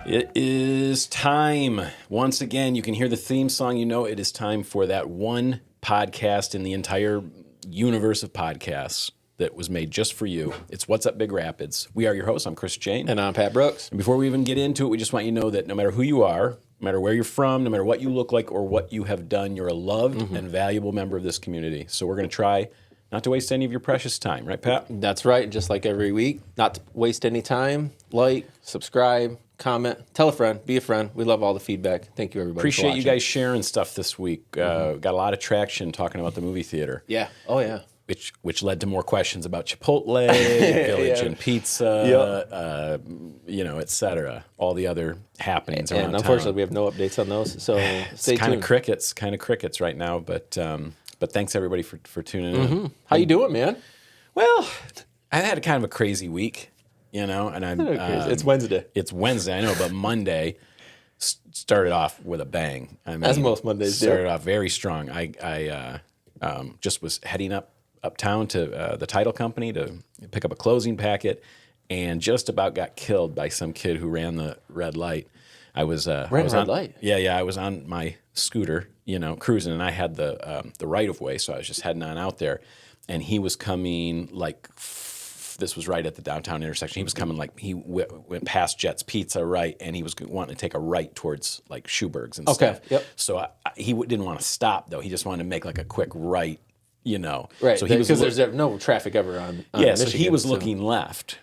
It is time. Once again, you can hear the theme song. You know it is time for that one podcast in the entire universe of podcasts that was made just for you. It's What's Up Big Rapids. We are your hosts. I'm Chris Jane. And I'm Pat Brooks. And before we even get into it, we just want you to know that no matter who you are, no matter where you're from, no matter what you look like or what you have done, you're a loved and valuable member of this community. So we're going to try not to waste any of your precious time. Right, Pat? That's right. Just like every week. Not to waste any time. Like, subscribe, comment, tell a friend, be a friend. We love all the feedback. Thank you, everybody. Appreciate you guys sharing stuff this week. Got a lot of traction talking about the movie theater. Yeah. Oh, yeah. Which led to more questions about Chipotle, Village and Pizza, et cetera. All the other happenings around town. And unfortunately, we have no updates on those. So stay tuned. Kind of crickets right now. But thanks everybody for tuning in. How you doing, man? Well, I had kind of a crazy week, and it's Wednesday. It's Wednesday, I know, but Monday started off with a bang. I mean, as most Mondays do. Started off very strong. I just was heading uptown to the title company to pick up a closing packet, and just about got killed by some kid who ran the red light. I was red light. Yeah. I was on my scooter, cruising, and I had the right of way, so I was just heading on out there, and he was coming like. This was right at the downtown intersection. He was coming he went past Jet's Pizza right, and he was wanting to take a right towards like Schuberg's and stuff. Yep. So he didn't want to stop though. He just wanted to make like a quick right, Right. So because there's no traffic ever on yeah. Michigan, So he was looking left,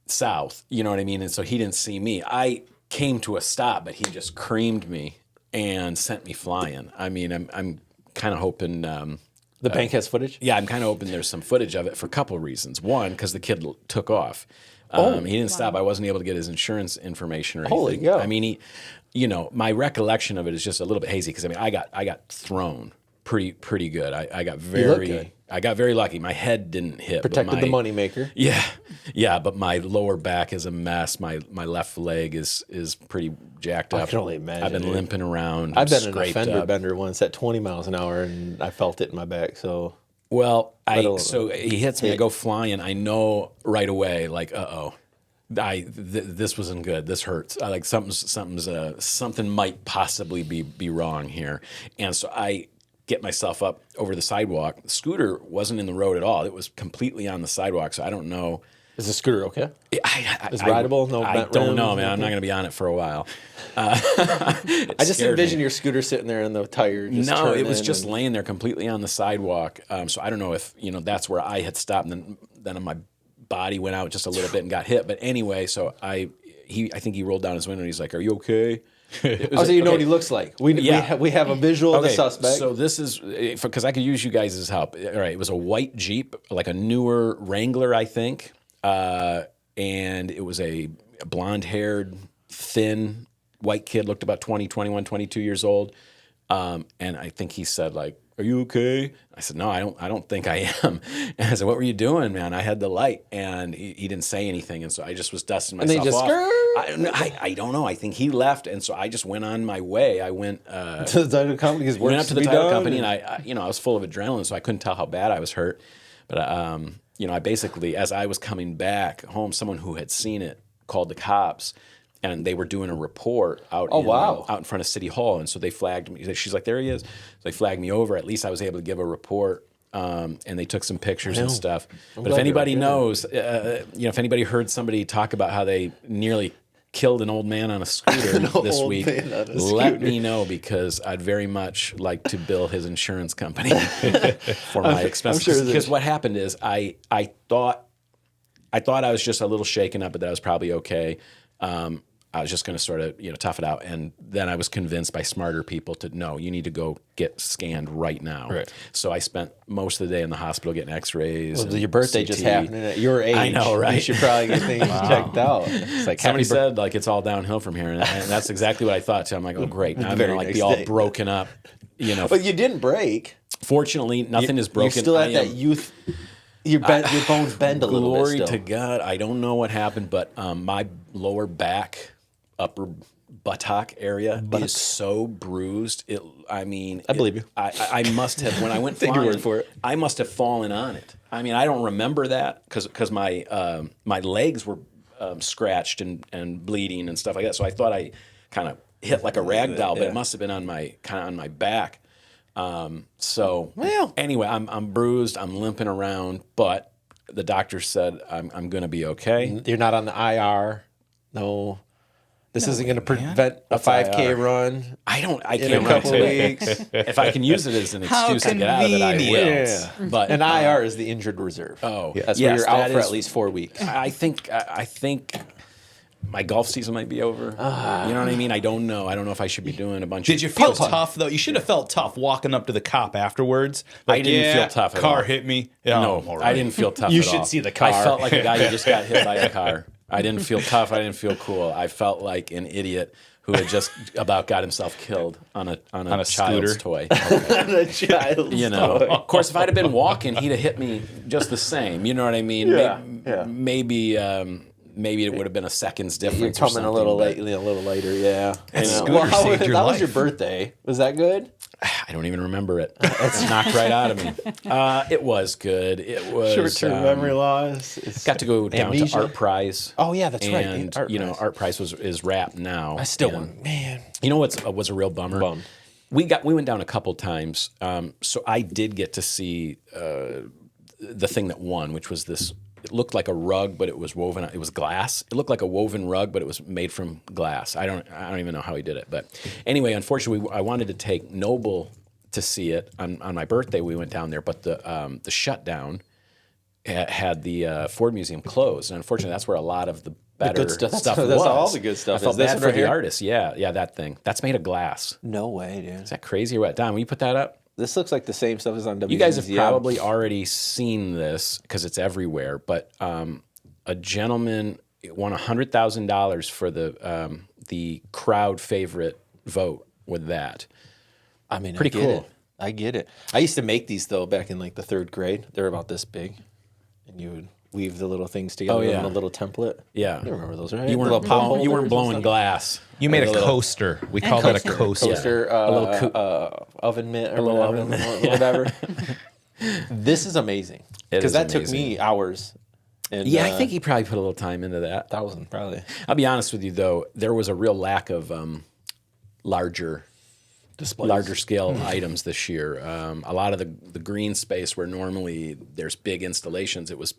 south. You know what I mean? And so he didn't see me. I came to a stop, but he just creamed me and sent me flying. I mean, I'm kind of hoping. The bank has footage? Yeah, I'm kind of hoping there's some footage of it for a couple of reasons. One, because the kid took off. He didn't stop. I wasn't able to get his insurance information or anything. Holy cow. I mean, my recollection of it is just a little bit hazy because I got thrown pretty good. I got very lucky. My head didn't hit. Protected the moneymaker. Yeah, but my lower back is a mess. My left leg is pretty jacked up. I can only imagine. I've been limping around. I've been in a fender bender once at 20 miles an hour, and I felt it in my back. So so he hits me. I go flying. I know right away, like, this wasn't good. This hurts. Something might possibly be wrong here, and so I get myself up over the sidewalk. The scooter wasn't in the road at all. It was completely on the sidewalk, so I don't know. Is the scooter okay? Is it rideable? No, I don't know, man. I'm not going to be on it for a while. I just envision your scooter sitting there in the tire. No, it was just laying there completely on the sidewalk. So I don't know if that's where I had stopped, and then my body went out just a little bit and got hit. But anyway, so I think he rolled down his window and he's like, "Are you okay?" So you know what he looks like. We have a visual of the suspect. So this is because I could use you guys' help. All right, it was a white Jeep, like a newer Wrangler, I think, and it was a blonde-haired, thin white kid, looked about 20, 21, 22 years old, and I think he said like, "Are you okay?" I said, "No, I don't think I am." And I said, "What were you doing, man?" I had the light, and he didn't say anything, and so I just was dusting myself and they just off. I don't know. I think he left, and so I just went on my way. I went to the title company. Went up to the title company, and I was full of adrenaline, so I couldn't tell how bad I was hurt. But I basically, as I was coming back home, someone who had seen it called the cops. And they were doing a report out in front of City Hall. And so they flagged me. She's like, "There he is." So they flagged me over. At least I was able to give a report. And they took some pictures and stuff. But if anybody knows, if anybody heard somebody talk about how they nearly killed an old man on a scooter this week, let me know, because I'd very much like to bill his insurance company for my expenses. Because what happened is I thought I was just a little shaken up, but that I was probably okay. I was just going to sort of, tough it out. And then I was convinced by smarter people to, no, you need to go get scanned right now. Right. So I spent most of the day in the hospital getting x-rays. Well, your birthday CT. just happened at your age. I know, right? You should probably get things checked out. It's like somebody said, like, it's all downhill from here. And that's exactly what I thought, too. I'm like, oh, great. Now I'm going to be all broken up, But you didn't break. Fortunately, nothing is broken. You're still at that youth. Your bones bend a little bit Glory still. to God. I don't know what happened, but my lower back upper buttock area is so bruised. I believe you. I must have, when I went Take your flying, word for it. I must have fallen on it. I mean, I don't remember that because my my legs were scratched and bleeding and stuff like that. So I thought I kind of hit like a rag doll, but it must have been on my back. Anyway, I'm bruised. I'm limping around, but the doctor said I'm going to be okay. You're not on the IR. No. This isn't going to prevent a 5K run. I in can't a couple run weeks. If I can use it as an excuse to get out of it, I will. Yeah. But An IR is the injured reserve. Oh, That's yes, where you're out that for is- at least 4 weeks. I think my golf season might be over. You know what I mean? I don't know. I don't know if I should be doing a bunch. Did you feel tough though? You should have felt tough walking up to the cop afterwards. I didn't feel tough at car all. hit me. Yeah, No, I'm all right. I didn't feel tough. You at should all. see the car. I felt like a guy who just got hit by a car. I didn't feel tough. I didn't feel cool. I felt like an idiot who had just about got himself killed on a child's scooter. toy. The child's You know, toy. of course, if I'd have been walking, he'd have hit me just the same. You know what I mean? Yeah. Maybe it would have been a second's difference. You're or coming something, a little but late, a little later, yeah. scooter saved your that was life. your birthday. Was that good? I don't even remember it. It's knocked right out of me. It was good. It was Short-term memory loss. It's Got to go down amnesia. to ArtPrize. Oh, yeah, that's right. And ArtPrize. ArtPrize is wrapped now. I still And want, man. You know what was a real bummer? Bum. We went down a couple times, so I did get to see the thing that won, which was this. It looked like a rug, but it was woven. It was glass. It looked like a woven rug, but it was made from glass. I don't even know how he did it. But anyway, unfortunately, I wanted to take Noble to see it on my birthday. We went down there, but the shutdown had the Ford Museum closed, and unfortunately, that's where a lot of the better good stuff- stuff that's was. all the good stuff I felt is. This bad one for right the here? artist. Yeah, that thing. That's made of glass. No way, dude. Is that crazy or what? Don, will you put that up? This looks like the same stuff as on WZZM. You guys have probably already seen this because it's everywhere, but a gentleman won $100,000 for the crowd favorite vote with that. I mean, Pretty cool. I get it. I used to make these though back in like the 3rd grade. They're about this big, and you would weave the little things together in a little template. Yeah, You remember those, right? You Little weren't pop you holders weren't and blowing stuff. glass. You made a little- coaster. We call that a coaster. Coaster, A little oven mitt or little whatever. oven mitt, whatever. This is amazing It because is that took amazing. me hours. And, Yeah, I think he probably put a little time into that. 1,000 probably. I'll be honest with you though, there was a real lack of larger scale items this year. A lot of the green space where normally there's big installations, it was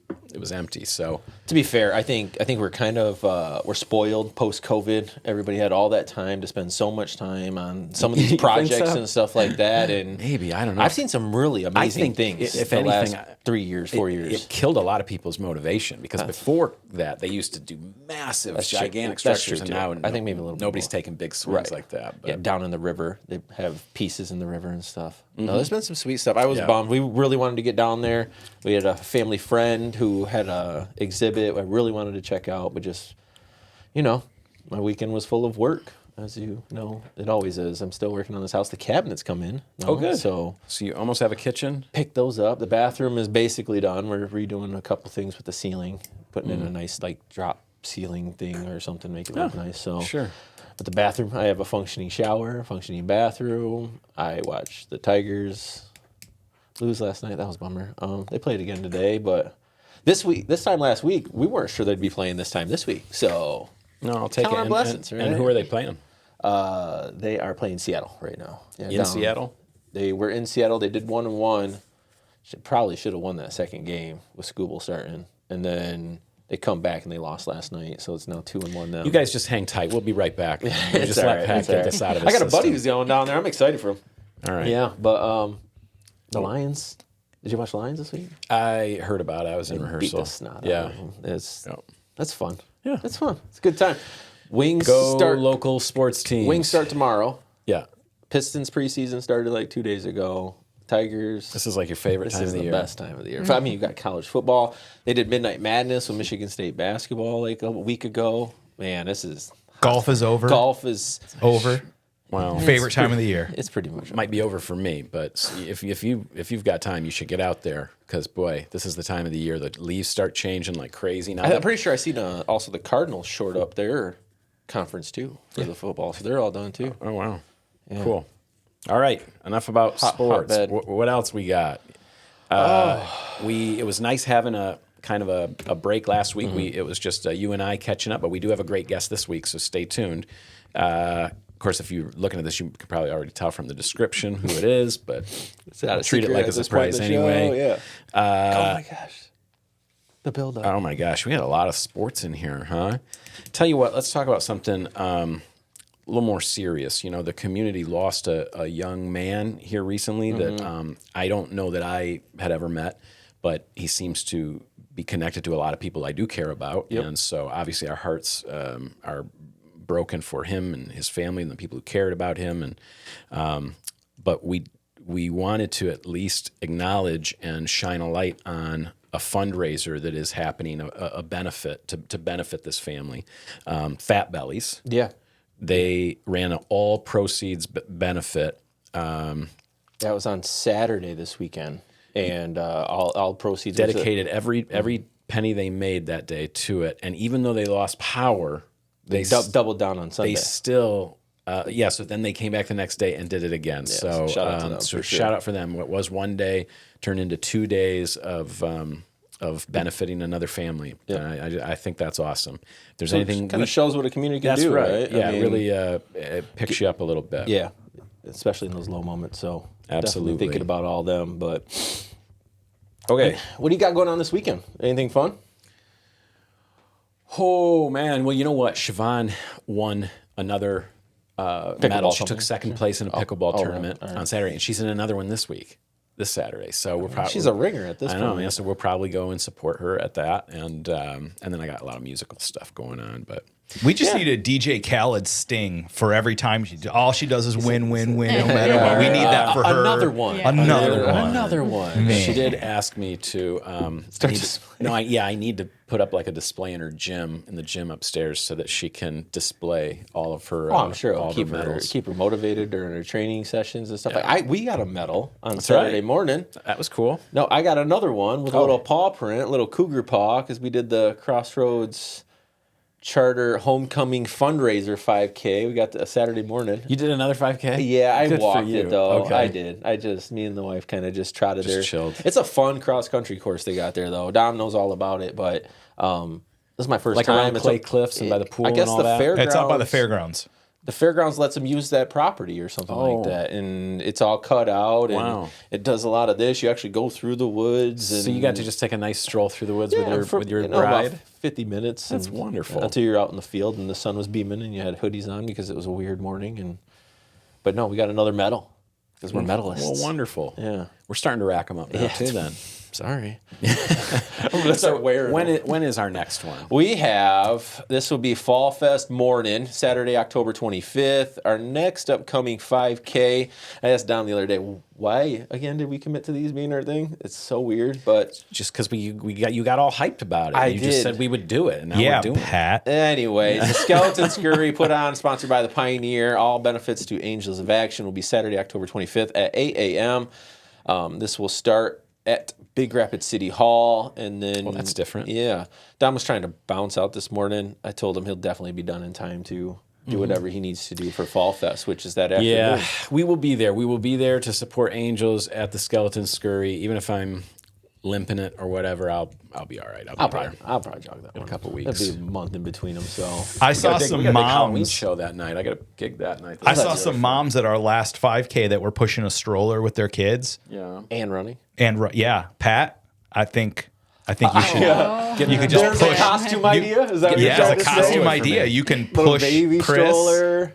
empty. So To be fair, I think we're kind of we're spoiled post COVID. Everybody had all that time to spend so much time on some of You these think projects so? and stuff like that. And maybe, I don't know. I've seen some really amazing think things. if the anything, last 3 years, 4 years. It killed a lot of people's motivation because before that they used to do massive, That's true. gigantic That's structures, true, and too. now I think maybe a little bit nobody's more. taking big swings like that. But Yeah, down in the river, they have pieces in the river and stuff. No, there's been some sweet stuff. I was Yeah. bummed. We really wanted to get down there. We had a family friend who had a exhibit I really wanted to check out, but just, my weekend was full of work, as you know. It always is. I'm still working on this house. The cabinets come in. Oh, good. So you almost have a kitchen. pick those up. The bathroom is basically done. We're redoing a couple things with the ceiling, putting in a nice drop ceiling thing or something, make it look nice. So Sure. But the bathroom, I have a functioning shower, functioning bathroom. I watched the Tigers lose last night. That was a bummer. They played again today, but this time last week, we weren't sure they'd be playing this time this week. So No, I'll take Count it. our blessings, and right? who are they playing? they are playing Seattle right now. Yeah, In down. Seattle? They were in Seattle. They did 1-1. Probably should have won that second game with Scooble starting, and then they come back and they lost last night. So it's now 2-1 now. You guys just hang tight. We'll be right back. We'll It's just all let right, Pat it's all get right. this out of I his got a buddy system. who's going down there. I'm excited for him. All right. Yeah, but the Lions. Did you watch Lions this week? I heard about it. I was in Beat rehearsal. the snot out Yeah. of them. Yep. That's fun. Yeah. That's fun. It's a good time. Wings Go start. local sports teams. Wings start tomorrow. Yeah. Pistons preseason started like 2 days ago. Tigers. This is like your favorite This time is of the the year. best time of the year. I mean, you got college football. They did Midnight Madness with Michigan State basketball like a week ago. Man, this is Golf is over. golf is Over. Well, Favorite time of the year. it's pretty much might be over for me, but if you've got time, you should get out there because boy, this is the time of the year the leaves start changing like crazy. Now I'm pretty sure I seen also the Cardinals short up there. conference too for the football, so they're all done too. Oh wow, cool. All right, enough about sports. hotbed. What else we got? It was nice having a kind of a break last week. It was just you and I catching up, but we do have a great guest this week, so stay tuned. Of course, if you're looking at this, you could probably already tell from the description who it is, but I'll treat it like a surprise anyway. Oh my gosh. The build-up. Oh my gosh, we had a lot of sports in here, huh? Tell you what, let's talk about something a little more serious. You know, the community lost a young man here recently that I don't know that I had ever met, but he seems to be connected to a lot of people I do care about. And so obviously our hearts are broken for him and his family and the people who cared about him. And but we wanted to at least acknowledge and shine a light on a fundraiser that is happening, a benefit to benefit this family. FatBellies. Yeah. They ran an all proceeds benefit. That was on Saturday this weekend, and all proceeds Dedicated every penny they made that day to it. And even though they lost power, they doubled down on Sunday. They still, so then they came back the next day and did it again. So shout out to them, for sure. Shout out for them. What was one day turned into 2 days of benefiting another family. And I think that's awesome. If there's anything kind of shows what a community can do, right? Yeah, really it picks you up a little bit. Yeah, especially in those low moments. So Absolutely. definitely thinking about all them. But okay, what do you got going on this weekend? Anything fun? Oh man, well you know what? Shavon won another medal. She took second place in a pickleball tournament on Saturday, and she's in another one this Saturday. So we're probably she's a ringer at this point. I know, man. So we'll probably go and support her at that, and then I got a lot of musical stuff going on. But we just need a DJ Khaled sting for every time all she does is win, no matter what. We need that for her. Another one. Yeah. Another one. She did ask me to. I need to put up like a display in her gym, in the gym upstairs, so that she can display all of her. I'm sure it'll all keep her motivated during her training sessions and stuff. Like we got a medal on Saturday morning. That was cool. No, I got another one with a little paw print, little cougar paw, because we did the Crossroads Charter Homecoming fundraiser 5K. We got a Saturday morning. You did another 5K? Yeah, I Good walked for you. it though. Okay. I did. Me and the wife kind of just trotted there. Chilled. It's a fun cross country course they got there though. Dom knows all about it, but this is my first time. Around Clay Cliffs and by the pool. I guess and all the that? fairgrounds. It's out by the fairgrounds. The fairgrounds lets them use that property or something like that, and it's all cut out. And it does a lot of this. You actually go through the woods. And so you got to just take a nice stroll through the woods with your bride. About 50 minutes. That's wonderful. Until you're out in the field and the sun was beaming and you had hoodies on because it was a weird morning. But no, we got another medal because we're medalists. Well, wonderful. Yeah, we're starting to rack them up now too. Then. Sorry. I'm going to start wearing when is our next one? This will be Fall Fest morning, Saturday, October 25th. Our next upcoming 5K. I asked Don the other day, why, again, did we commit to these being our thing? It's so weird, but... Just because you got all hyped about it. You just said we would do it, and now we're doing Pat. Anyways, the Skeleton Skurry put on, sponsored by the Pioneer. All benefits to Angels of Action will be Saturday, October 25th at 8 a.m. This will start at Big Rapids City Hall, and then... Well, that's different. Yeah. Don was trying to bounce out this morning. I told him he'll definitely be done in time to do whatever he needs to do for Fall Fest, which is that afternoon. Yeah, we will be there. We will be there to support Angels at the Skeleton Skurry. Even if I'm limping it or whatever, I'll be all right. I'll probably jog that in one. a couple weeks. It'll be a month in between them, so... I saw some we got a big Halloween moms. show that night. I got a gig that night. I saw some moms at our last 5K that were pushing a stroller with their kids. Yeah. And running. And Pat, I think you should. You could just There's push. a costume idea? Is that what you're Yeah, trying it's a to say? costume idea. You can Little push baby Chris. stroller.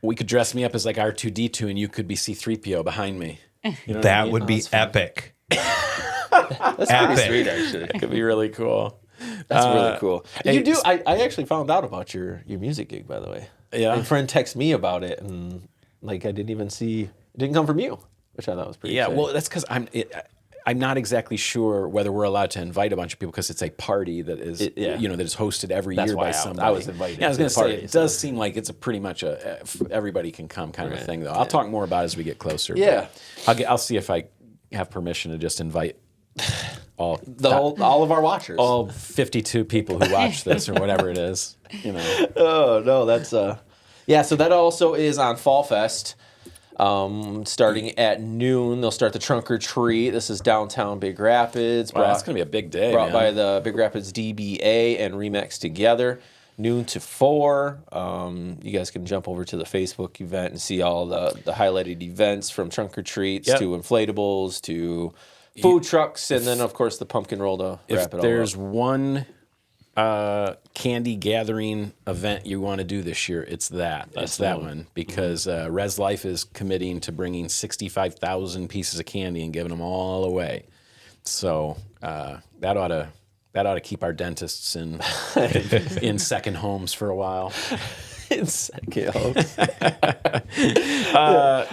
We could dress me up as like R2-D2 and you could be C-3PO behind me. You know what I That mean? would be epic. That's Epic. pretty sweet, actually. It could be really cool. That's really cool. hey, You do. I actually found out about your music gig, by the way. Yeah? My friend texted me about it, and like I didn't even see. It didn't come from you, which I thought was pretty. Yeah, exciting. well, that's because I'm not exactly sure whether we're allowed to invite a bunch of people because it's a party that is, that is hosted every That's year why by I somebody. was invited Yeah, I was to going the to say, party, it does seem like it's a pretty much everybody can come kind of a thing, though. I'll talk more about it as we get closer. Yeah. But I'll see if I have permission to just invite all all of our watchers. all 52 people who watch this or whatever it is. Oh no, that's yeah. So that also is on Fall Fest, starting at noon. They'll start the trunk or treat. This is downtown Big Rapids. Wow, that's gonna be a big day. Brought Man. by the Big Rapids DBA and Remix together. Noon to 4. You guys can jump over to the Facebook event and see all the highlighted events, from trunk or treats to inflatables to food trucks, and then of course the pumpkin roll to wrap it all up. If there's one candy gathering event you want to do this year, it's that. It's that one, because Res Life is committing to bringing 65,000 pieces of candy and giving them all away. So that ought to keep our dentists in in second homes for a while. In second homes.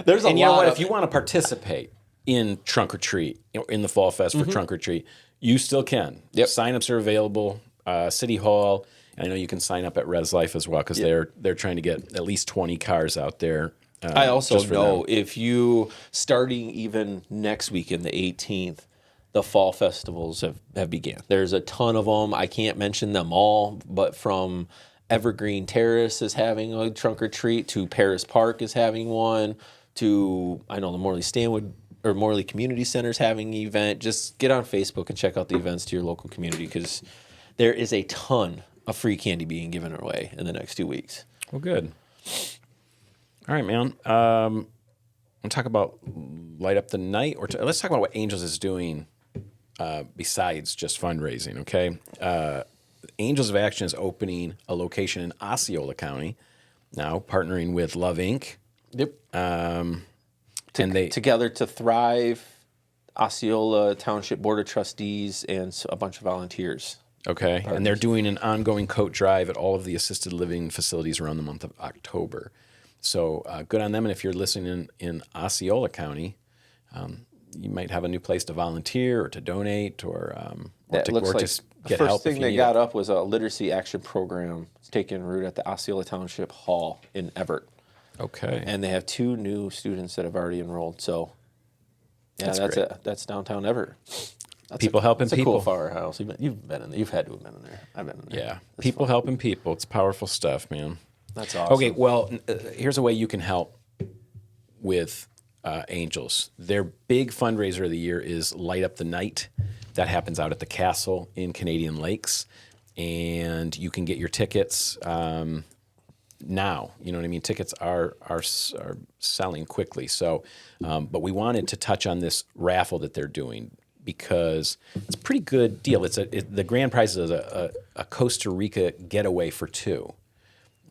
There's a lot. If you want to participate in trunk or treat, in the Fall Fest for trunk or treat, you still can. Yep. Sign-ups are available. City Hall. And I know you can sign up at Res Life as well, because they're trying to get at least 20 cars out there. I also know if you, starting even next weekend, the 18th, the fall festivals have began. There's a ton of them. I can't mention them all, but from Evergreen Terrace is having a trunk or treat, to Paris Park is having one, to, I know, the Morley Stanwood or Morley Community Center is having an event. Just get on Facebook and check out the events to your local community, because there is a ton of free candy being given away in the next 2 weeks. Well, good. All right, man. We'll talk about Light Up the Night, or let's talk about what Angels is doing besides just fundraising, okay? Angels of Action is opening a location in Osceola County now, partnering with Love Inc. Yep. And they Together to Thrive, Osceola Township Board of Trustees, and a bunch of volunteers. Okay, and they're doing an ongoing coat drive at all of the assisted living facilities around the month of October. So good on them. And if you're listening in Osceola County, you might have a new place to volunteer or to donate, or just get help. The first thing they got up was a literacy action program. It's taking root at the Osceola Township Hall in Everett. Okay. And they have 2 new students that have already enrolled. So yeah, that's downtown Everett. People helping people. It's a cool firehouse. You've been in there. You've had to have been in there. I've been in there. Yeah. People helping people. It's powerful stuff, man. That's awesome. Okay, well, here's a way you can help with Angels. Their big fundraiser of the year is Light Up the Night. That happens out at the Castle in Canadian Lakes. And you can get your tickets now. You know what I mean? Tickets are selling quickly. So, but we wanted to touch on this raffle that they're doing, because it's a pretty good deal. The grand prize is a Costa Rica getaway for 2.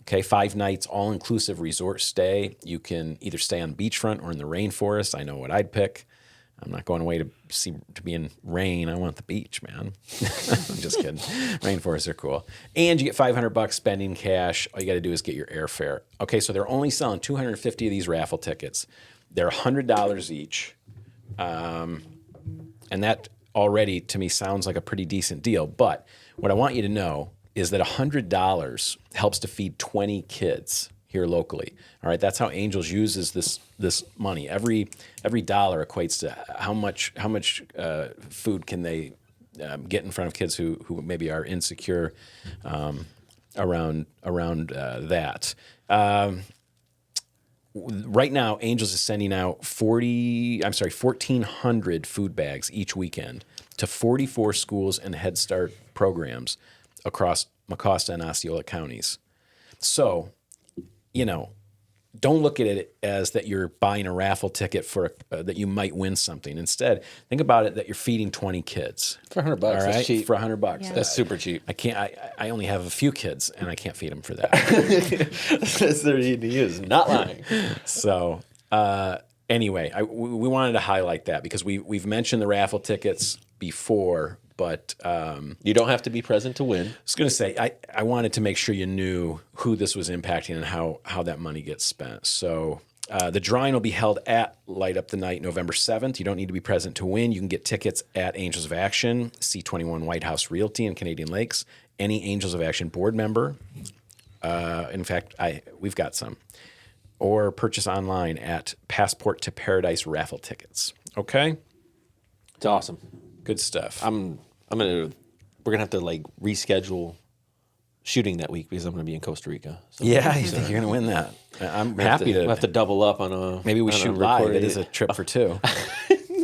Okay, 5 nights, all-inclusive resort stay. You can either stay on the beachfront or in the rainforest. I know what I'd pick. I'm not going away to be in rain. I want the beach, man. I'm just kidding. Rainforests are cool. And you get $500 spending cash. All you got to do is get your airfare. Okay, so they're only selling 250 of these raffle tickets. They're $100 each. And that already, to me, sounds like a pretty decent deal. But what I want you to know is that $100 helps to feed 20 kids here locally. All right, that's how Angels uses this money. Every dollar equates to how much food can they get in front of kids who maybe are insecure around that. Right now, Angels is sending out 1,400 food bags each weekend to 44 schools and Head Start programs across Mecosta and Osceola counties. So, don't look at it as that you're buying a raffle ticket for that you might win something. Instead, think about it that you're feeding 20 kids for $100. All right? That's cheap. For $100, Yeah. That's super cheap. I only have a few kids, and I can't feed them for that. That's their need to use. Not lying. So anyway, we wanted to highlight that because we've mentioned the raffle tickets before, but you don't have to be present to win. I was going to say I wanted to make sure you knew who this was impacting and how that money gets spent. So the drawing will be held at Light Up the Night November 7th. You don't need to be present to win. You can get tickets at Angels of Action, C21 White House Realty in Canadian Lakes, any Angels of Action board member. In fact, we've got some. Or purchase online at Passport to Paradise raffle tickets. Okay? It's awesome. Good stuff. We're gonna have to like reschedule shooting that week because I'm gonna be in Costa Rica. So yeah, you think you're going to win that? I'm happy to. We'll have to double up on a. Maybe we on a shoot live. recording. It is a trip for two.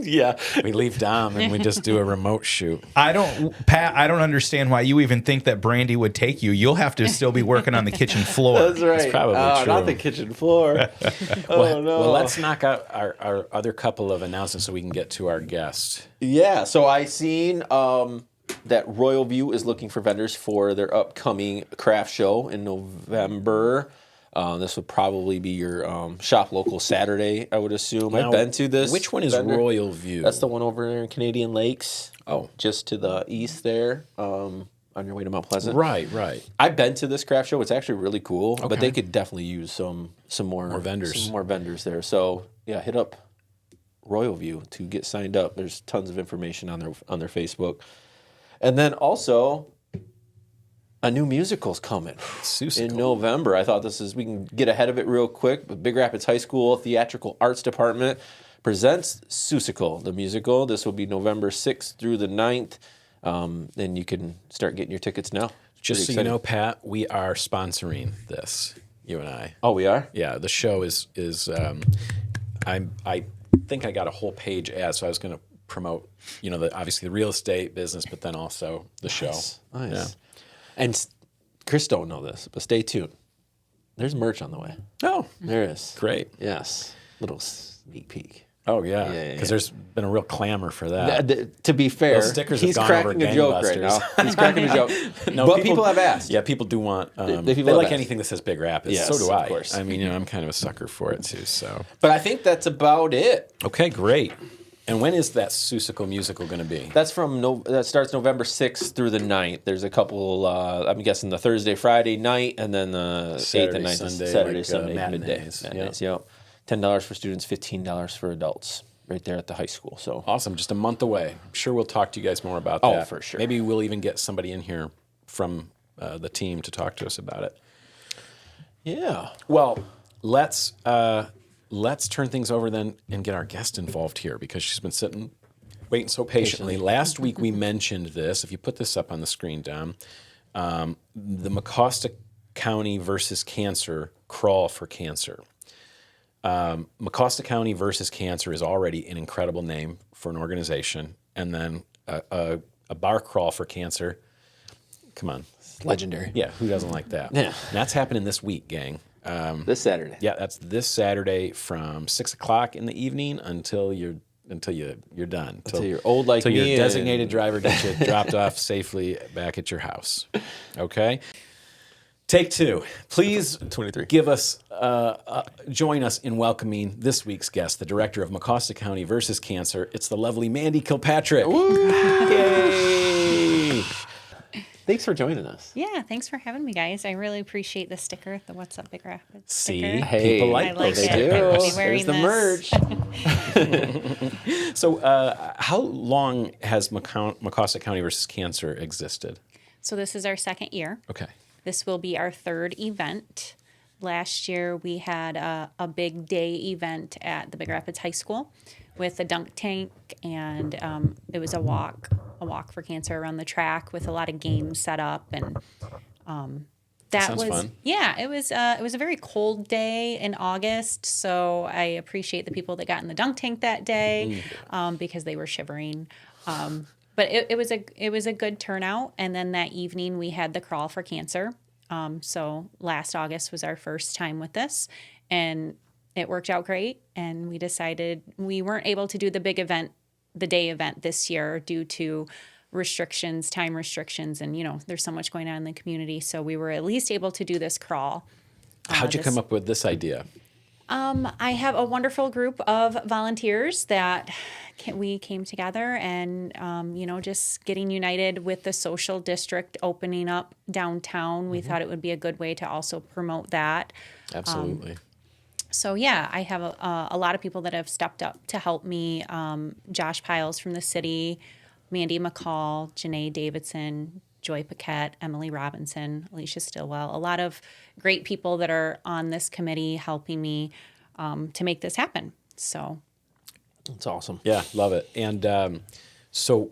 Yeah. We leave Dom and we just do a remote shoot. Pat, I don't understand why you even think that Brandy would take you. You'll have to still be working on the kitchen floor. That's right. It's probably true. Not the kitchen floor. Well, no. well, let's knock out our other couple of announcements so we can get to our guest. Yeah. So I seen that Royal View is looking for vendors for their upcoming craft show in November. This would probably be your shop local Saturday, I would assume. Now, I've been to this. Which one is vendor. Royal View? That's the one over there in Canadian Lakes. Oh. Just to the east there, on your way to Mount Pleasant. Right. I've been to this craft show. It's actually really cool, Okay. but they could definitely use some more vendors. Some more vendors there. So yeah, hit up Royal View to get signed up. There's tons of information on their Facebook, and then also a new musical's coming Seussical. in November. I thought we can get ahead of it real quick. But Big Rapids High School Theatrical Arts Department presents Seussical, the musical. This will be November 6th through the 9th. Then you can start getting your tickets now. Just Pretty so you exciting. know, Pat, we are sponsoring this. You and I. Oh, we are? Yeah, the show is. I think I got a whole page ad, so I was going to promote. Obviously the real estate business, but then also the show. Nice. Yeah. And Chris don't know this, but stay tuned. There's merch on the way. Oh, There is. great. Yes. Little sneak peek. Oh yeah, Yeah. because there's been a real clamor for that. To be fair, Those stickers have he's gone cracking over a joke right now. gangbusters. He's cracking a joke. No, But people have asked. Yeah, people do want. people They have like asked. anything that says Big Rapids. Yes, so do of I. course. I mean, I'm kind of a sucker for it too. So But I think that's about it. okay, great. And when is that Seussical musical going to be? That's that starts November 6th through the 9th. There's a couple, I'm guessing the Thursday, Friday night, and then the 8th and 9th, Sunday, Saturday, like, Sunday, matinees. midday. Yep. $10 for students, $15 for adults, right there at the high school. So Awesome, just a month away. I'm sure we'll talk to you guys more about Oh, that. for sure. Maybe we'll even get somebody in here from the team to talk to us about it. yeah. Well, let's turn things over then and get our guest involved here because she's been waiting so patiently. Last week we mentioned this. If you put this up on the screen, Dom, the Mecosta County versus Cancer crawl for cancer. Mecosta County versus Cancer is already an incredible name for an organization, and then a bar crawl for cancer. Come on, Legendary. yeah, who doesn't like that? Yeah. And that's happening this week, gang. This Saturday. Yeah, that's this Saturday from 6:00 in the evening until you're done. Until you're old like until me your and- designated driver gets you dropped off safely back at your house. Okay. Take two. Please 23. give us join us in welcoming this week's guest, the director of Mecosta County versus Cancer. It's the lovely Mandy Kilpatrick. Yay! Thanks for joining us. Yeah, thanks for having me, guys. I really appreciate the sticker, the What's Up Big Rapids See? sticker. Hey, People like I like those it. stickers. I will be There's wearing the this. merch. So, how long has Mecosta County versus Cancer existed? So this is our second year. Okay. This will be our third event. Last year we had a big day event at the Big Rapids High School with a dunk tank, and it was a walk for cancer around the track with a lot of games set up, and that Sounds was fun. Yeah, it was a very cold day in August, so I appreciate the people that got in the dunk tank that day because they were shivering. But it was a good turnout, and then that evening we had the crawl for cancer. So last August was our first time with this, and it worked out great. And we decided we weren't able to do the big event, the day event this year due to restrictions, time restrictions, and there's so much going on in the community. So we were at least able to do this crawl. How'd you come up with this idea? I have a wonderful group of volunteers that we came together and, just getting united with the social district opening up downtown. We thought it would be a good way to also promote that. Absolutely. So, yeah, I have a lot of people that have stepped up to help me. Josh Piles from the city, Mandy McCall, Janae Davidson, Joy Paquette, Emily Robinson, Alicia Stillwell, a lot of great people that are on this committee helping me to make this happen. So That's awesome. Yeah, love it. And so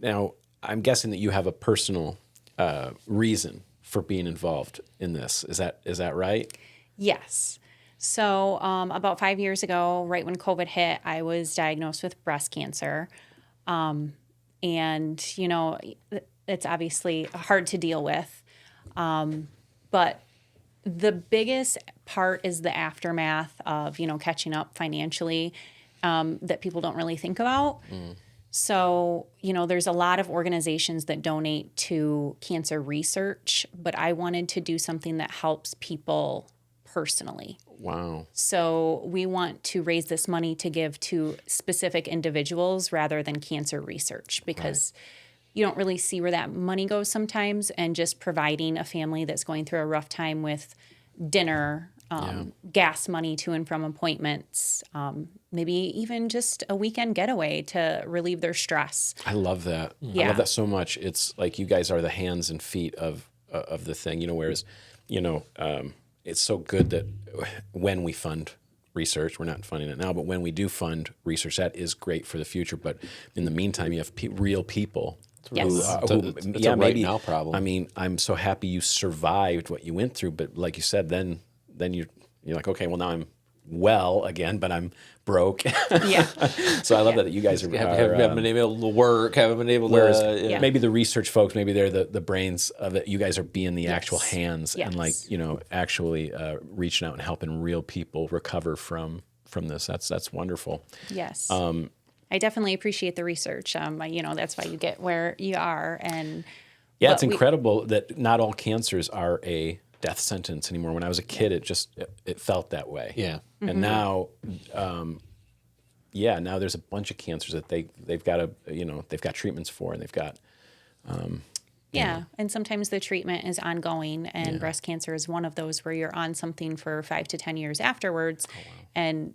Now, I'm guessing that you have a personal reason for being involved in this. Is that right? Yes. So about 5 years ago, right when COVID hit, I was diagnosed with breast cancer. And, it's obviously hard to deal with. But the biggest part is the aftermath of, catching up financially that people don't really think about. So, there's a lot of organizations that donate to cancer research, but I wanted to do something that helps people personally. Wow. So we want to raise this money to give to specific individuals rather than cancer research, because you don't really see where that money goes sometimes. And just providing a family that's going through a rough time with dinner, gas money to and from appointments, maybe even just a weekend getaway to relieve their stress. I love that. I Yeah. love that so much. It's like you guys are the hands and feet of the thing, whereas, it's so good that when we fund research, we're not funding it now, but when we do fund research, that is great for the future. But in the meantime, you have real people. Yes. It's a right now problem. I mean, I'm so happy you survived what you went through, but like you said, then you're like, okay, well now I'm well again, but I'm broke. Yeah. So I love that you guys haven't been able to work, haven't been able whereas to. maybe the research folks, maybe they're the brains of it. You guys are being the actual hands and actually reaching out and helping real people recover from this. That's wonderful. Yes. I definitely appreciate the research. That's why you get where you are. And yeah, it's incredible that not all cancers are a death sentence anymore. When I was a kid, it felt that way. Yeah. And now, now there's a bunch of cancers that they've got they've got treatments for, and they've got. And sometimes the treatment is ongoing, and breast cancer is one of those where you're on something for 5 to 10 years afterwards, and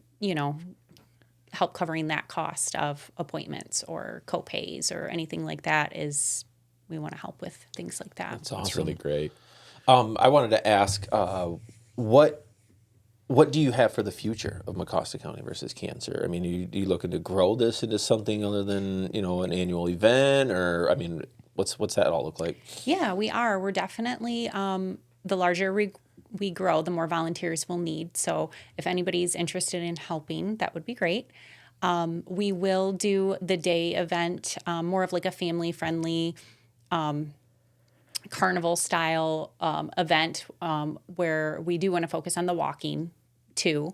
help covering that cost of appointments or co-pays or anything like that we want to help with things like that. That's awesome. That's really great. I wanted to ask, what do you have for the future of Mecosta County versus cancer? I mean, are you looking to grow this into something other than an annual event, or what's that all look like? Yeah, we are. We're definitely the larger we grow, the more volunteers we'll need. So if anybody's interested in helping, that would be great. We will do the day event, more of like a family-friendly carnival-style event where we do want to focus on the walking, too.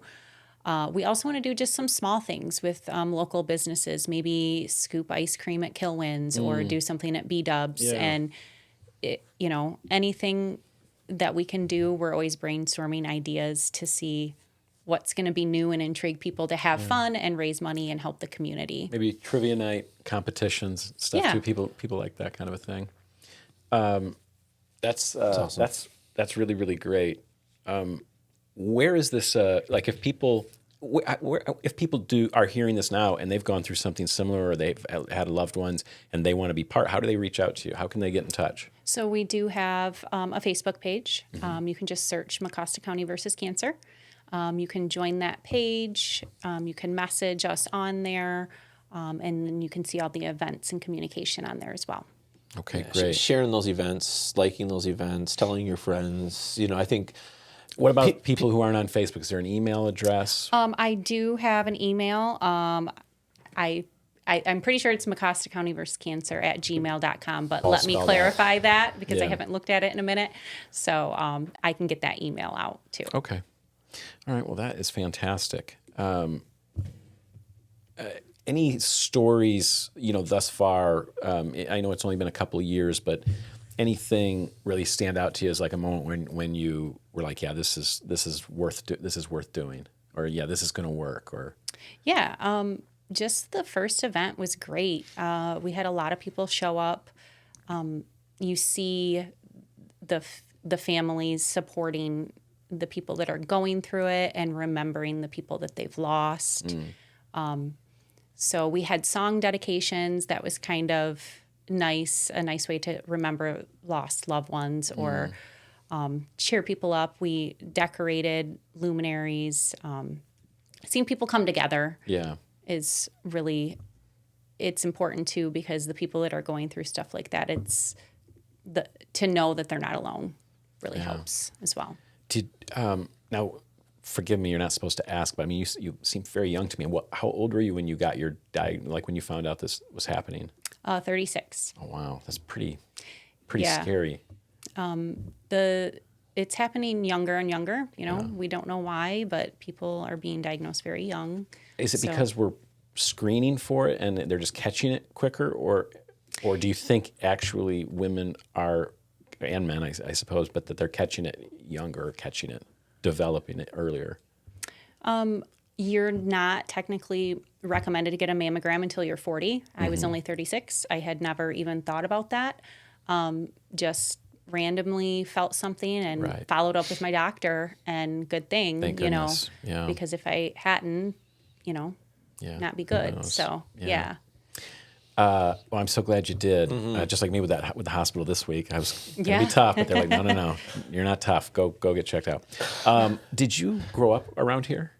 We also want to do just some small things with local businesses, maybe scoop ice cream at Kilwins or do something at B-Dubs. Yeah. And, anything that we can do, we're always brainstorming ideas to see what's going to be new and intrigue people to have fun and raise money and help the community. Maybe trivia night, competitions, stuff too. People like that kind of a thing. That's awesome. That's really, really great. Where is this? If people are hearing this now and they've gone through something similar, or they've had loved ones and they want to be part, how do they reach out to you? How can they get in touch? So we do have a Facebook page. You can just search Mecosta County versus Cancer. You can join that page. You can message us on there, and then you can see all the events and communication on there as well. Okay, great. Sharing those events, liking those events, telling your friends. I think. What about people who aren't on Facebook? Is there an email address? I do have an email. I'm pretty sure it's Mecosta County versus Cancer @gmail.com, but let me clarify that because I haven't looked at it in a minute. So I can get that email out too. Okay. All right. Well, that is fantastic. Any stories, thus far? I know it's only been a couple of years, but anything really stand out to you as like a moment when you were like, yeah, this is worth doing, or yeah, this is going to work, or just the first event was great. We had a lot of people show up. You see the families supporting the people that are going through it and remembering the people that they've lost. So we had song dedications. That was kind of nice, a nice way to remember lost loved ones or cheer people up. We decorated luminaries. Seeing people come together is really it's important too, because the people that are going through stuff like that, to know that they're not alone really helps as well. Now, forgive me, you're not supposed to ask, but I mean, you seem very young to me. How old were you when you got your like when you found out this was happening? 36. Oh wow, that's pretty scary. It's happening younger and younger. We don't know why, but people are being diagnosed very young. Is it because we're screening for it and they're just catching it quicker, or do you think actually women are, and men, I suppose, but that they're catching it younger, developing it earlier? You're not technically recommended to get a mammogram until you're 40. I was only 36. I had never even thought about that. Just randomly felt something and followed up with my doctor, and good thing, Thank goodness. Yeah. because if I hadn't, not be good. So, yeah. Well, I'm so glad you did. Just like me with the hospital this week, I was gonna be tough, but they're like, no, you're not tough. Go get checked out. Did you grow up around here?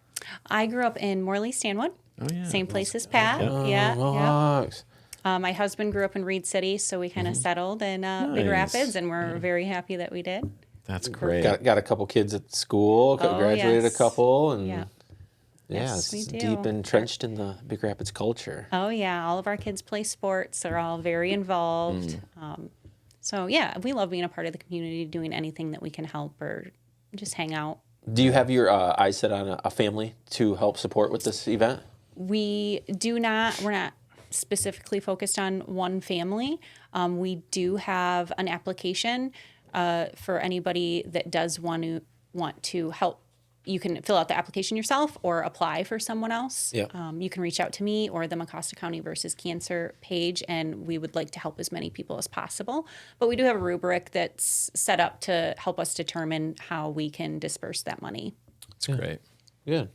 I grew up in Morley, Stanwood. Oh yeah, Same place as Pat. Yeah. My husband grew up in Reed City, so we kind of settled in Big Rapids, and we're very happy that we did. That's great. Got a couple kids at school, graduated a couple, and Yes, it's we do. deep entrenched in the Big Rapids culture. Oh yeah, all of our kids play sports. They're all very involved. So yeah, we love being a part of the community, doing anything that we can help or just hang out. Do you have your eyes set on a family to help support with this event? We do not. We're not specifically focused on one family. We do have an application for anybody that does want to help. You can fill out the application yourself or apply for someone else. Yep. You can reach out to me or the Mecosta County versus Cancer page, and we would like to help as many people as possible. But we do have a rubric that's set up to help us determine how we can disperse that money. That's great. Good.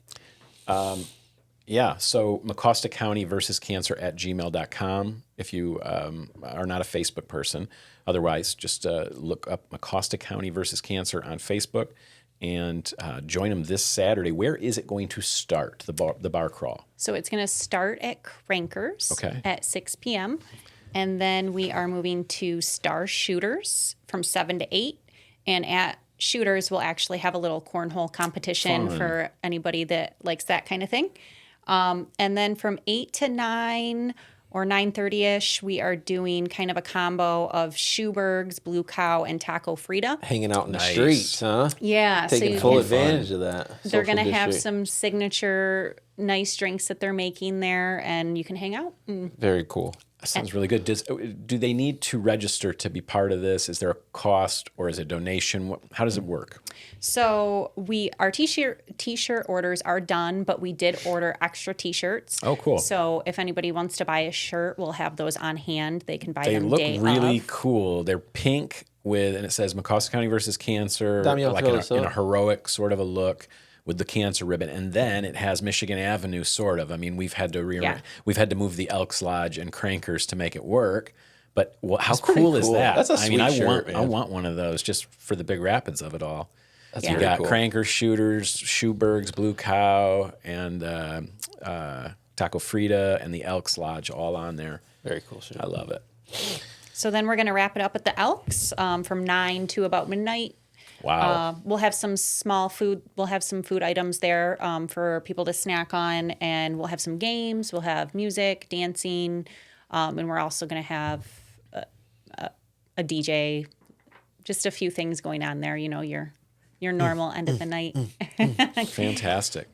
Yeah, so Mecosta County versus Cancer at gmail.com if you are not a Facebook person. Otherwise, just look up Mecosta County versus Cancer on Facebook and join them this Saturday. Where is it going to start, the bar crawl? So it's going to start at Crankers at 6 p.m. And then we are moving to Star Shooters from 7 to 8. And at Shooters, we'll actually have a little cornhole competition for anybody that likes that kind of thing. And then from 8 to 9 or 9:30ish, we are doing kind of a combo of Shoeberg's, Blue Cow, and Taco Frida. Hanging out in the streets, huh? Yeah. Taking full advantage of that. They're going to have some signature nice drinks that they're making there, and you can hang out. Very cool. That sounds really good. Do they need to register to be part of this? Is there a cost or is it a donation? How does it work? So our t-shirt orders are done, but we did order extra t-shirts. Oh, cool. So if anybody wants to buy a shirt, we'll have those on hand. They can buy They them look day really of. cool. They're pink and it says Mecosta County versus Cancer, Damian, like in a heroic sort of a look with the cancer ribbon, and then it has Michigan Avenue, sort of. I mean, we've had to move the Elks Lodge and Crankers to make it work. But how cool is that? That's a sweet shirt, man. I want one of those just for the Big Rapids of it all. That's You very got cool. Crankers, Shooters, Shoeberg's, Blue Cow, and Taco Frida, and the Elks Lodge all on there. Very cool shirt. I love it. So then we're going to wrap it up at the Elks from 9 to about midnight. Wow. We'll have some small food. We'll have some food items there for people to snack on, and we'll have some games. We'll have music, dancing, and we're also going to have a DJ. Just a few things going on there. You know, your normal end of the night. Fantastic.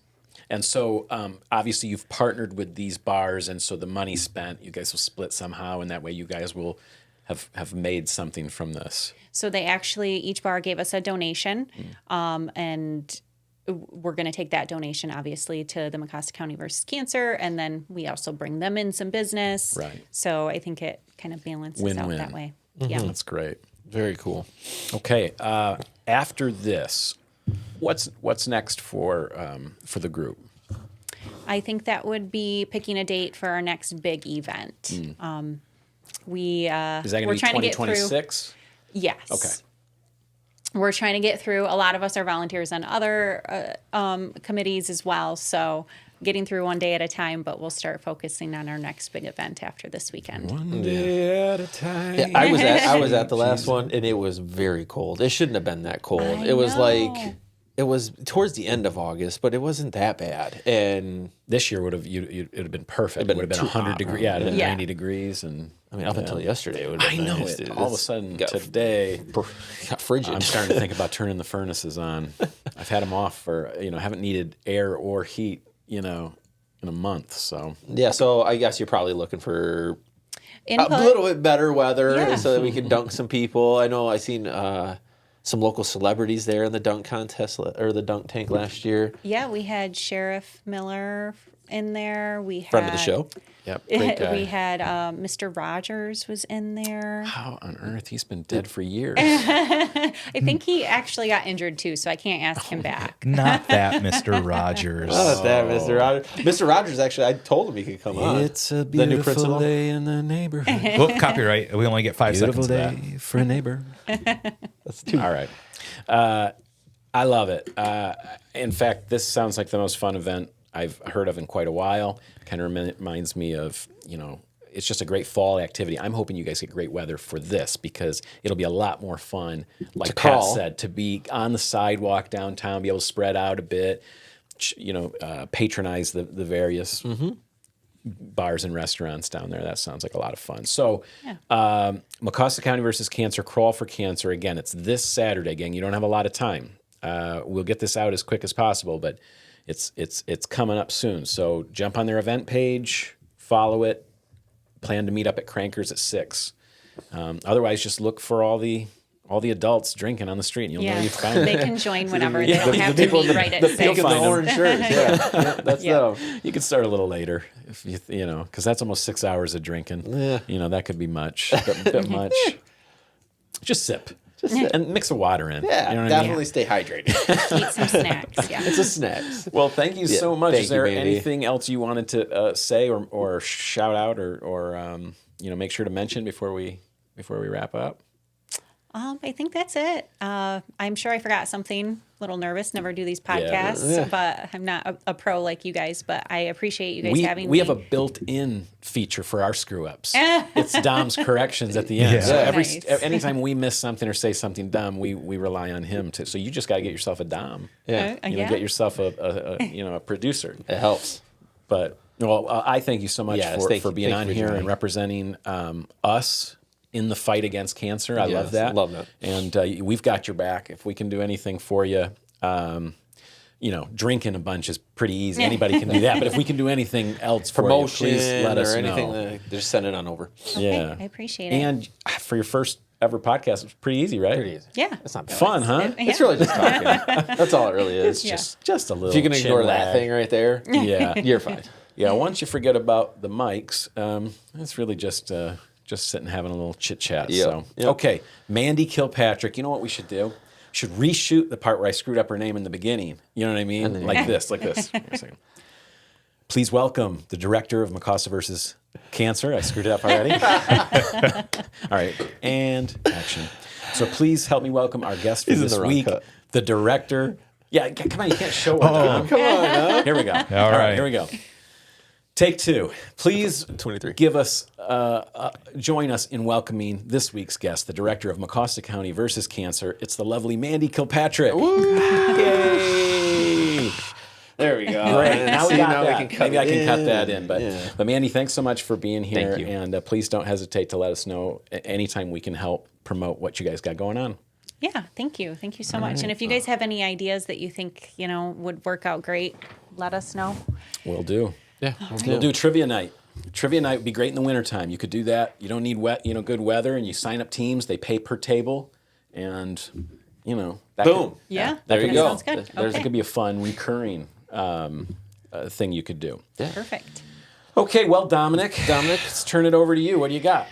And so, obviously, you've partnered with these bars, and so the money spent, you guys will split somehow, and that way you guys will have made something from this. So they actually, each bar gave us a donation, and we're going to take that donation, obviously, to the Mecosta County versus Cancer, and then we also bring them in some business. Right. So I think it kind of balances Win-win. out that way. Yeah. That's great. Very cool. Okay. After this, what's next for the group? I think that would be picking a date for our next big event. Is that going to be trying to get 2026? Yes. Okay. we're trying to get through. A lot of us are volunteers on other committees as well. So getting through one day at a time, but we'll start focusing on our next big event after this weekend. One day at a time. Yeah, I was at the last one, and it was very cold. It shouldn't have been that cold. It was like, it was towards the end of August, but it wasn't that bad. And This year would have been perfect. It would have been 100 degrees. Yeah, it'd have been 90 degrees, and I mean, up until yesterday, it would have been I know nice, it. dude. All of a It's sudden got today, got frigid. I'm starting to think about turning the furnaces on. I've had them off for haven't needed air or heat in a month. So Yeah, so I guess you're probably looking for Input. a little bit better weather Yeah. so that we can dunk some people. I know I seen some local celebrities there in the dunk contest or the dunk tank last year. Yeah, we had Sheriff Miller in there. We had Friend of the show. yep, great guy. We had Mr. Rogers was in there. How on earth? He's been dead for years. I think he actually got injured too, so I can't ask him back. Not that, Mr. Rogers. Oh, damn, Mr. Rogers. Mr. Rogers, actually, I told him he could come on. It's a The new principal. beautiful day in the neighborhood. Well, copyright. We only get 5 Beautiful seconds of day that. for a neighbor. That's too. All right. I love it. In fact, this sounds like the most fun event I've heard of in quite a while. Kind of reminds me of, it's just a great fall activity. I'm hoping you guys get great weather for this because it'll be a lot more fun, like Pat crawl. said, to be on the sidewalk downtown, be able to spread out a bit, patronize the various bars and restaurants down there. That sounds like a lot of fun. So, Mecosta County versus Cancer, Crawl for Cancer. Again, it's this Saturday, gang. You don't have a lot of time. We'll get this out as quick as possible, but it's coming up soon. So jump on their event page, follow it. Plan to meet up at Crankers at 6. Otherwise, just look for all the adults drinking on the street, and you'll know you found They them. can join whenever. They don't have to be right at The 6. pink and the Find 'em. orange shirts. Yeah, that's them. You could start a little later, if because that's almost 6 hours of drinking. Yeah. That could be much. Bit much. Just sip. And mix some water in. Yeah, You know what definitely I mean? stay hydrated. Eat some snacks. Yeah. It's a snack. Well, thank you so much. thank Is there you, baby. anything else you wanted to say or shout out or make sure to mention before we wrap up? I think that's it. I'm sure I forgot something. A little nervous. Never do these podcasts, but I'm not a pro like you guys. But I appreciate you guys having me. We have a built-in feature for our screw-ups. It's Dom's corrections at the end. Yeah. So Nice. anytime we miss something or say something dumb, we rely on him to. So you just got to get yourself a Dom. Yeah, Get yourself a producer. it helps. But I thank you so much Yes, for being on for here and joining. representing us in the fight against cancer. I love Yes, that. love that. And we've got your back. If we can do anything for you, drinking a bunch is pretty easy. Anybody can do that. But if we can do anything else for Promotion you, please let us or anything, know. just send it on over. Yeah, I appreciate it. And for your first ever podcast, it's pretty easy, right? Pretty easy. Yeah. That's not bad. Fun, huh? Yeah. It's really just talking. That's all it really is. Yeah. Just a little. If you can chin ignore that wag. thing right there, Yeah. you're fine. Yeah, once you forget about the mics, it's really just sitting having a little chit chat. Yep. So Yep. okay, Mandy Kilpatrick. You know what we should do? We should reshoot the part where I screwed up her name in the beginning. You know what I mean? Like this. Wait a second. Please welcome the director of Mecosta versus Cancer. I screwed it up already. All right, and action. So please help me welcome our guest for He's in this the wrong week, cut. the director. Yeah, come on, you can't show her. Tom. Come on, huh? Here we go. All right. Here we go. Take 2. Please 23. give us, join us in welcoming this week's guest, the director of Mecosta County versus Cancer. It's the lovely Mandy Kilpatrick. Yay! There we go. Great. Now we See, got now we that. can cut Maybe I it can cut in. that in. But, Yeah. but Mandy, thanks so much for being here. Thank you. And please don't hesitate to let us know anytime we can help promote what you guys got going on. Yeah, thank you. Thank you so much. And if you guys have any ideas that you think, would work out great, let us know. We'll do. Yeah, We'll do trivia night. Trivia night would be great in the wintertime. You could do that. You don't need good weather, and you sign up teams. They pay per table, and that Boom. Yeah. There you that go. Sounds good. There's That could be a fun recurring thing you could do. Perfect. Okay, well, Dominic, let's turn it over to you. What do you got?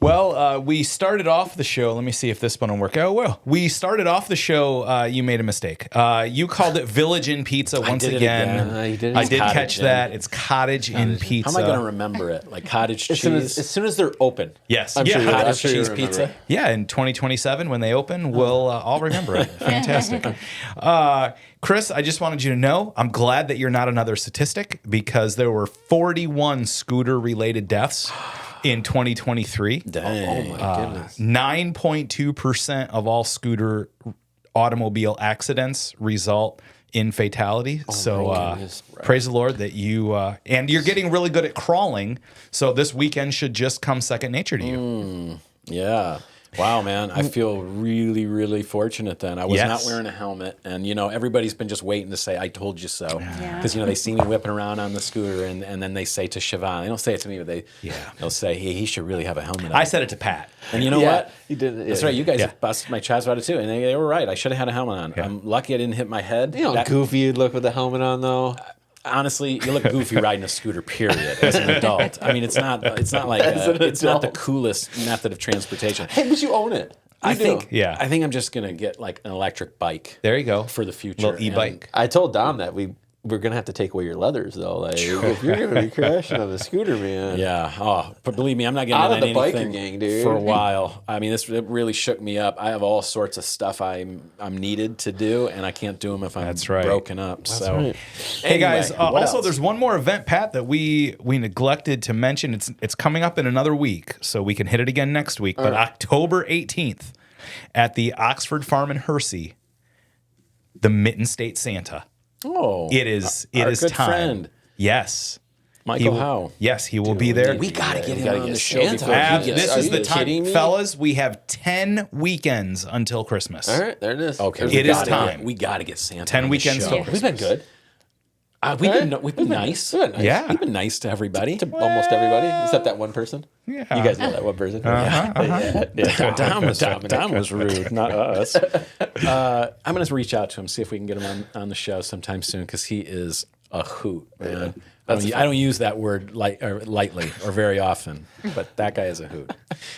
Well, we started off the show. Let me see if this one will work. Oh, well, we started off the show. You made a mistake. You called it Village Inn Pizza once did it again. again. You did it. I did Cottage catch Inn. that. It's Cottage Inn Pizza. How am I going to remember it? Like cottage cheese? As soon as they're open. Yes. I'm Yeah. sure you'll- Cottage I'm sure you'll cheese remember pizza? it. Yeah, in 2027 when they open, we'll all remember it. Fantastic. Chris, I just wanted you to know, I'm glad that you're not another statistic because there were 41 scooter-related deaths in 2023. Dang. Oh my goodness. 9.2% of all scooter automobile accidents result in fatality. goodness. Praise the Lord that you and you're getting really good at crawling. So this weekend should just come second nature to you. Yeah. Wow, man. I feel really, really fortunate then. I was Yes. not wearing a helmet. And, everybody's been just waiting to say, I told you so. Yeah. Because, they see me whipping around on the scooter and then they say to Shavon, they don't say it to me, but they'll say, hey, he should really have a helmet on. I said it to Pat. And you know Yeah, what? you did. That's right. You guys busted my chops about it too. And they were right. I should have had a helmet on. Yeah. I'm lucky I didn't hit my head. You know how goofy you'd look with the helmet on, though. Honestly, you look goofy riding a scooter. Period. As an adult, I mean, it's not like it's not the coolest method of transportation. Hey, but you own it. I do. think. Yeah. I think I'm just gonna get like an electric bike There you go. for the future. Little e-bike. I told Dom that we're gonna have to take away your leathers, though. Like, if you're gonna be crashing on the scooter, man. Yeah. Oh, but believe me, I'm not getting Out into of the biker anything gang, dude. for a while. I mean, it really shook me up. I have all sorts of stuff I'm needed to do, and I can't do them if I'm That's right. broken up. So, right. Hey guys, Anyway, what also else? there's one more event, Pat, that we neglected to mention. It's coming up in another week, so we can hit it again next week. But October 18th at the Oxford Farm in Hersey, the Mitten State Santa. Oh, It is our is good time. friend. Yes. Michael Howe. Yes, he will be there. We gotta get him gotta on get the show Santa. before Ah, he gets. this Are is you the time, kidding me? fellas. We have 10 weekends until Christmas. All right, there it is. Okay, It we is gotta time. We got to get Santa. 10 on the weekends show. till We've Christmas. been good. We've been nice. We've been nice. Yeah. We've been nice to everybody. To almost everybody, except that one person. Yeah. You guys know that one person. Dom was rude, not us. I'm going to reach out to him, see if we can get him on the show sometime soon, because he is a hoot, man. I don't use that word lightly or very often, but that guy is a hoot.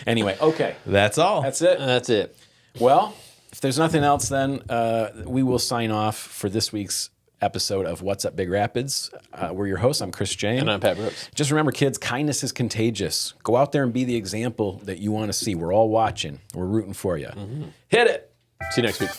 Anyway, okay. That's all. That's it. That's it. Well, if there's nothing else, then we will sign off for this week's episode of What's Up Big Rapids. We're your hosts. I'm Chris Jane. And I'm Pat Brooks. Just remember, kids, kindness is contagious. Go out there and be the example that you want to see. We're all watching. We're rooting for you. Hit it. See you next week.